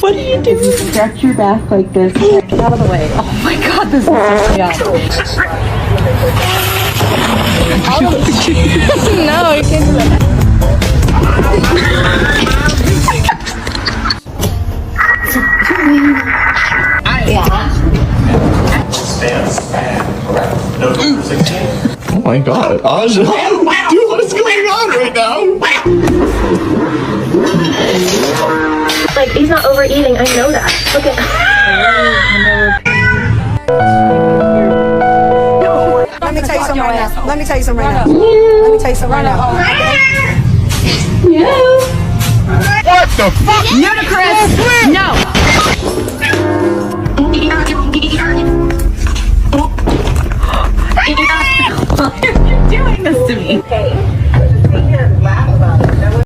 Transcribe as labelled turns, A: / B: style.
A: What are you doing?
B: Stretch your back like this. Get out of the way.
A: Oh my god, this is yeah. No, you can't do that.
C: Oh my god, Aja. Dude, what is going on right now?
D: Like, he's not overeating. I know that. Look at.
E: Let me tell you something right now. Let me tell you something right now. Let me tell you something right now.
C: What the fuck?
A: Ludicrous! No! Why are you doing this to me?